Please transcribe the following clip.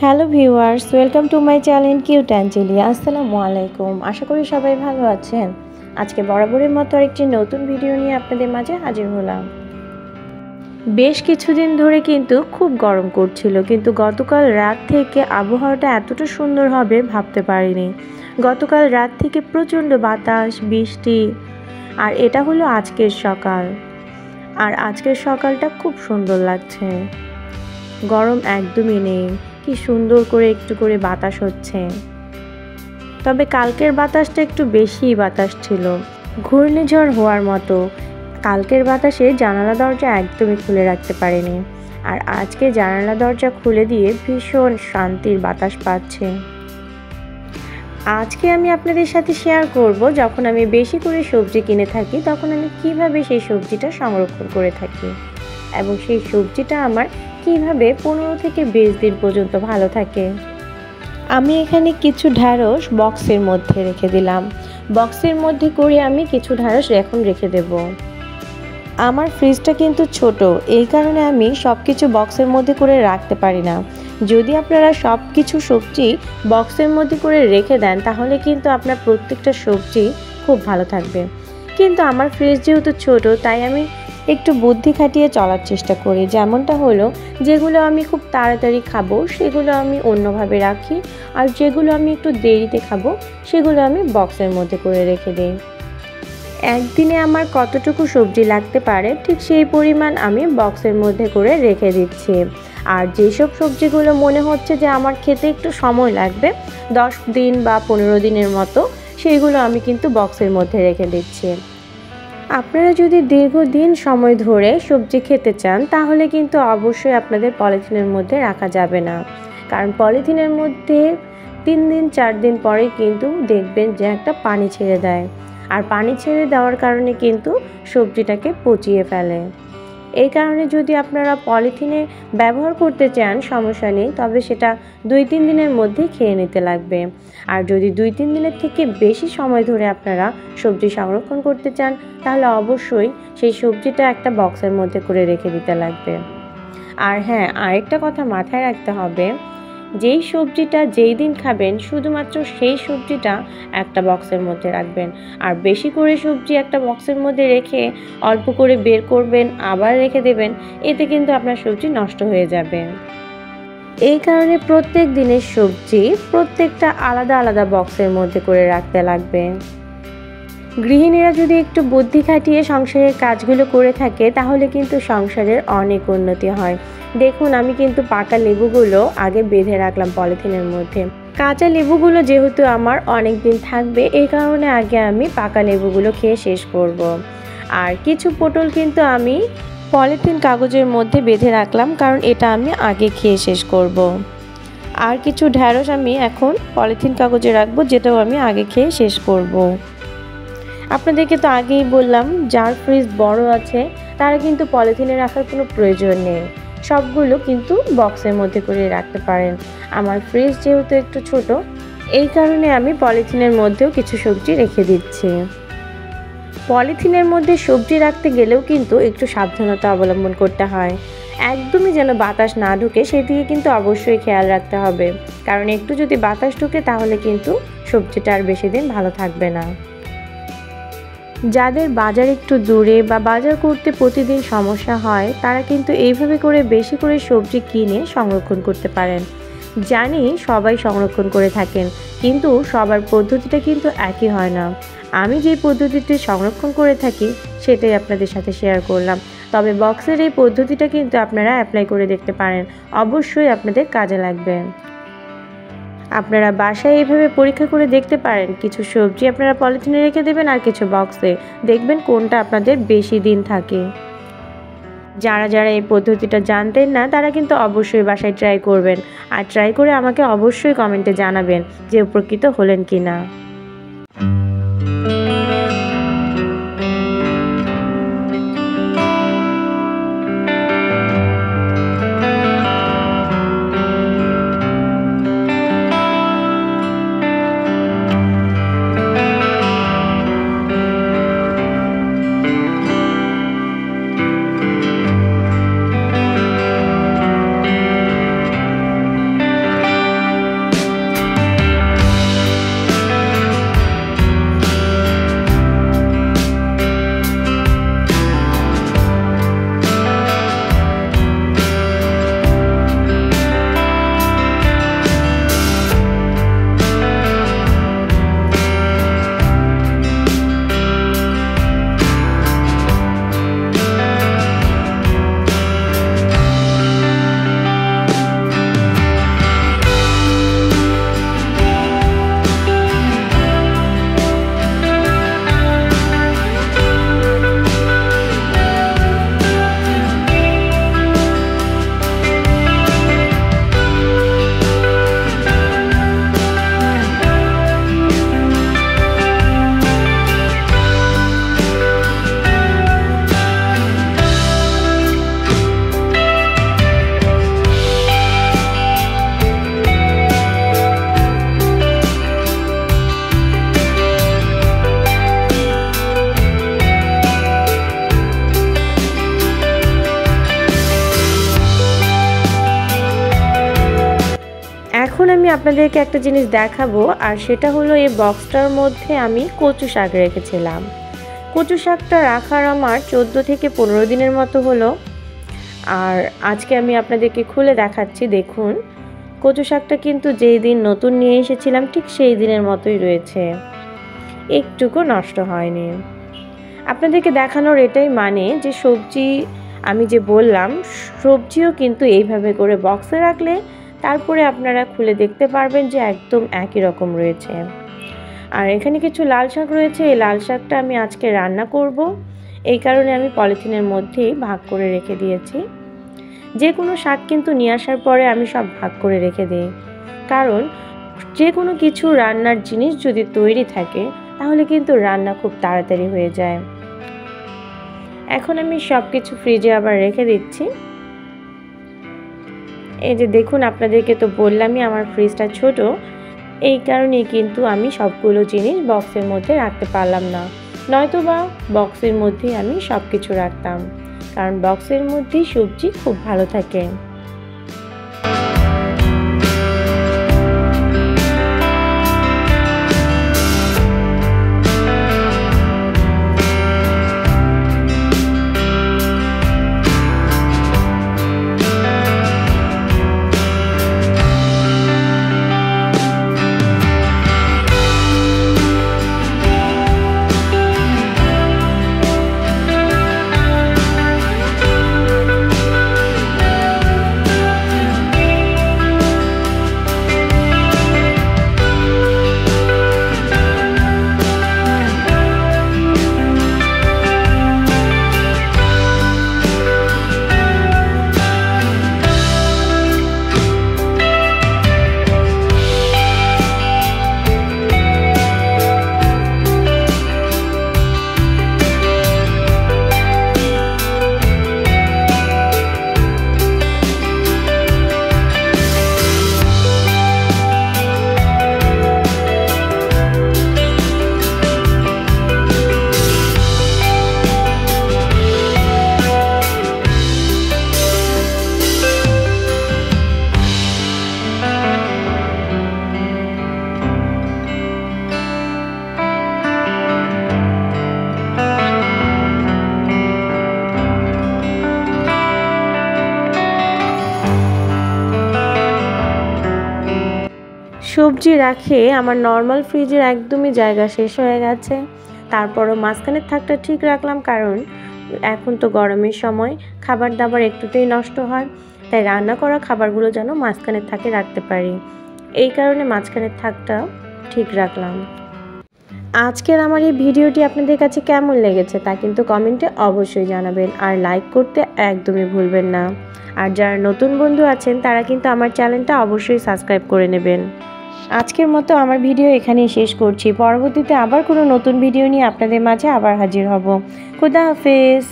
Hello viewers, welcome to my channel cute Angelia. আসসালামু আলাইকুম। আশা করি সবাই ভালো আছেন। আজকে বরাবরের মতো আরেকটি নতুন ভিডিও নিয়ে আপনাদের মাঝে হাজির হলাম। বেশ কিছুদিন ধরে কিন্তু খুব গরম করছিল, কিন্তু গতকাল রাত থেকে আবহাওয়াটা এতটা সুন্দর হবে ভাবতে পারিনি। গতকাল রাত থেকে প্রচণ্ড বাতাস, বৃষ্টি, আর এটা হলো আজকের সকাল। আর আজকের সকালটা খুব সুন্দর লাগছে, গরম একদমই নেই। কি সুন্দর করে একটু করে বাতাস হচ্ছে। তবে কালকের বাতাসটা একটু বেশিই বাতাস ছিল, ঘূর্ণিঝড় হওয়ার মতো। কালকের বাতাসে জানালা দরজা একদমই খুলে রাখতে পারিনি, আর আজকে জানালা দরজা খুলে দিয়ে ভীষণ শান্তির বাতাস পাচ্ছে। আজকে আমি আপনাদের সাথে শেয়ার করব, যখন আমি বেশি করে সবজি কিনে থাকি তখন আমি কিভাবে সেই সবজিটা সংরক্ষণ করে থাকি, এবং সেই সবজিটা আমার কিভাবে 15 থেকে 20 দিন পর্যন্ত ভালো থাকে। আমি এখানে কিছু ঢ্যাঁড়স বক্সের মধ্যে রেখে দিলাম। বক্সের মধ্যে করে আমি কিছু ঢ্যাঁড়স এখন রেখে দেব। আমার ফ্রিজটা কিন্তু ছোট, এই কারণে আমি সব কিছু বক্সের মধ্যে করে রাখতে পারি না। যদি আপনারা সব কিছু সবজি বক্সের মধ্যে করে রেখে দেন তাহলে কিন্তু আপনার প্রত্যেকটা সবজি খুব ভালো থাকবে। কিন্তু আমার ফ্রিজ যেহেতু ছোট, তাই আমি একটু বুদ্ধি খাটিয়ে চলার চেষ্টা করি। যেমনটা হলো, যেগুলো আমি খুব তাড়াতাড়ি খাবো সেগুলো আমি অন্যভাবে রাখি, আর যেগুলো আমি একটু দেরিতে খাবো সেগুলো আমি বক্সের মধ্যে করে রেখে দিই। একদিনে আমার কতটুকু সবজি লাগতে পারে ঠিক সেই পরিমাণ আমি বক্সের মধ্যে করে রেখে দিচ্ছি। আর যেসব সবজিগুলো মনে হচ্ছে যে আমার খেতে একটু সময় লাগবে, 10 দিন বা 15 দিনের মতো, সেইগুলো আমি কিন্তু বক্সের মধ্যে রেখে দিচ্ছি। আপনারা যদি দীর্ঘদিন সময় ধরে সবজি খেতে চান তাহলে কিন্তু অবশ্যই আপনাদের পলিথিনের মধ্যে রাখা যাবে না, কারণ পলিথিনের মধ্যে 3 দিন 4 দিন পরে কিন্তু দেখবেন যে একটা পানি ছেড়ে দেয়, আর পানি ছেড়ে দেওয়ার কারণে কিন্তু সবজিটাকে পচিয়ে ফেলে। এই কারণে যদি আপনারা পলিথিনে ব্যবহার করতে চান সমস্যা নেই, তবে সেটা 2-3 দিনের মধ্যেই খেয়ে নিতে লাগবে। আর যদি 2-3 দিনের থেকে বেশি সময় ধরে আপনারা সবজি সংরক্ষণ করতে চান তাহলে অবশ্যই সেই সবজিটা একটা বক্সের মধ্যে করে রেখে দিতে লাগবে। আর হ্যাঁ, আরেকটা কথা মাথায় রাখতে হবে, যেই সবজিটা যেই দিন খাবেন শুধুমাত্র সেই সবজিটা একটা বক্সের মধ্যে রাখবেন। আর বেশি করে সবজি একটা বক্সের মধ্যে রেখে অল্প করে বের করবেন আবার রেখে দেবেন, এতে কিন্তু আপনার সবজি নষ্ট হয়ে যাবে। এই কারণে প্রত্যেক দিনের সবজি প্রত্যেকটা আলাদা আলাদা বক্সের মধ্যে করে রাখতে লাগবে। গৃহিণীরা যদি একটু বুদ্ধি খাটিয়ে সংসারের কাজগুলো করে থাকে তাহলে কিন্তু সংসারের অনেক উন্নতি হয়। দেখুন, আমি কিন্তু পাকা লেবুগুলো আগে বেঁধে রাখলাম পলিথিনের মধ্যে। কাঁচা লেবুগুলো যেহেতু আমার অনেক দিন থাকবে, এই কারণে আগে আমি পাকা লেবুগুলো খেয়ে শেষ করব। আর কিছু পটল কিন্তু আমি পলিথিন কাগজের মধ্যে বেঁধে রাখলাম, কারণ এটা আমি আগে খেয়ে শেষ করব। আর কিছু ঢ্যাঁড়স আমি এখন পলিথিন কাগজে রাখবো, যেটাও আমি আগে খেয়ে শেষ করব। আপনাদেরকে তো আগেই বললাম, যার ফ্রিজ বড় আছে তারা কিন্তু পলিথিনে রাখার কোনো প্রয়োজন নেই, সবগুলো কিন্তু বক্সের মধ্যে করে রাখতে পারেন। আমার ফ্রিজ যেহেতু একটু ছোট, এই কারণে আমি পলিথিনের মধ্যেও কিছু সবজি রেখে দিচ্ছি। পলিথিনের মধ্যে সবজি রাখতে গেলেও কিন্তু একটু সাবধানতা অবলম্বন করতে হয়, একদমই যেন বাতাস না ঢুকে সেদিকে কিন্তু অবশ্যই খেয়াল রাখতে হবে, কারণ একটু যদি বাতাস ঢুকে তাহলে কিন্তু সবজিটা আর বেশি দিন ভালো থাকবে না। যাদের বাজার একটু দূরে বা বাজার করতে প্রতিদিন সমস্যা হয় তারা কিন্তু এইভাবে করে বেশি করে সবজি কিনে সংরক্ষণ করতে পারেন। জানি সবাই সংরক্ষণ করে থাকেন, কিন্তু সবার পদ্ধতিটা কিন্তু একই হয় না। আমি যে পদ্ধতিতে সংরক্ষণ করে থাকি সেটাই আপনাদের সাথে শেয়ার করলাম। তবে বক্সের এই পদ্ধতিটা কিন্তু আপনারা অ্যাপ্লাই করে দেখতে পারেন, অবশ্যই আপনাদের কাজে লাগবে। আপনারা বাসায় এইভাবে পরীক্ষা করে দেখতে পারেন, কিছু সবজি আপনারা পলিথিনে রেখে দেবেন আর কিছু বক্সে, দেখবেন কোনটা আপনাদের বেশি দিন থাকে। যারা যারা এই পদ্ধতিটা জানতেন না তারা কিন্তু অবশ্যই বাসায় ট্রাই করবেন, আর ট্রাই করে আমাকে অবশ্যই কমেন্টে জানাবেন যে উপকৃত হলেন কি না। এখন আমি আপনাদেরকে একটা জিনিস দেখাবো, আর সেটা হলো এই বক্সটার মধ্যে আমি কচু শাক রেখেছিলাম। কচু শাকটা রাখার আমার 14 থেকে 15 দিনের মতো হলো। আর আজকে আমি আপনাদেরকে খুলে দেখাচ্ছি। দেখুন, কচু শাকটা কিন্তু যেই দিন নতুন নিয়ে এসেছিলাম ঠিক সেই দিনের মতোই রয়েছে, একটুকু নষ্ট হয়নি। আপনাদেরকে দেখানোর এটাই মানে যে সবজি আমি যে বললাম, সবজিও কিন্তু এইভাবে করে বক্সে রাখলে তারপরে আপনারা খুলে দেখতে পারবেন যে একদম একই রকম রয়েছে। আর এখানে কিছু লাল শাক রয়েছে, এই লাল শাকটা আমি আজকে রান্না করব, এই কারণে আমি পলিথিনের মধ্যেই ভাগ করে রেখে দিয়েছি। যে কোনো শাক কিন্তু নিয়ে আসার পরে আমি সব ভাগ করে রেখে দিই, কারণ যে কোনো কিছু রান্নার জিনিস যদি তৈরি থাকে তাহলে কিন্তু রান্না খুব তাড়াতাড়ি হয়ে যায়। এখন আমি সব কিছু ফ্রিজে আবার রেখে দিচ্ছি। এই যে দেখুন, আপনাদেরকে তো বললামই আমার ফ্রিজটা ছোট, এই কারণেই কিন্তু আমি সবগুলো জিনিস বক্সের মধ্যে রাখতে পারলাম না, নয়তো বা বক্সের মধ্যেই আমি সব কিছু রাখতাম, কারণ বক্সের মধ্যেই সবজি খুব ভালো থাকে। সবজি রাখে আমার নর্মাল ফ্রিজের একদমই জায়গা শেষ হয়ে গেছে। তারপরও মাঝখানের থাকটা ঠিক রাখলাম, কারণ এখন তো গরমের সময় খাবার দাবার একটুতেই নষ্ট হয়, তাই রান্না করা খাবারগুলো যেন মাঝখানের থাকে রাখতে পারি, এই কারণে মাঝখানের থাকটা ঠিক রাখলাম। আজকের আমার এই ভিডিওটি আপনাদের কাছে কেমন লেগেছে তা কিন্তু কমেন্টে অবশ্যই জানাবেন, আর লাইক করতে একদমই ভুলবেন না। আর যারা নতুন বন্ধু আছেন তারা কিন্তু আমার চ্যানেলটা অবশ্যই সাবস্ক্রাইব করে নেবেন। আজকের মতো আমার ভিডিও এখানেই শেষ করছি। পরবর্তীতে আবার কোনো নতুন ভিডিও নিয়ে আপনাদের মাঝে আবার হাজির হব। খোদা হাফেজ।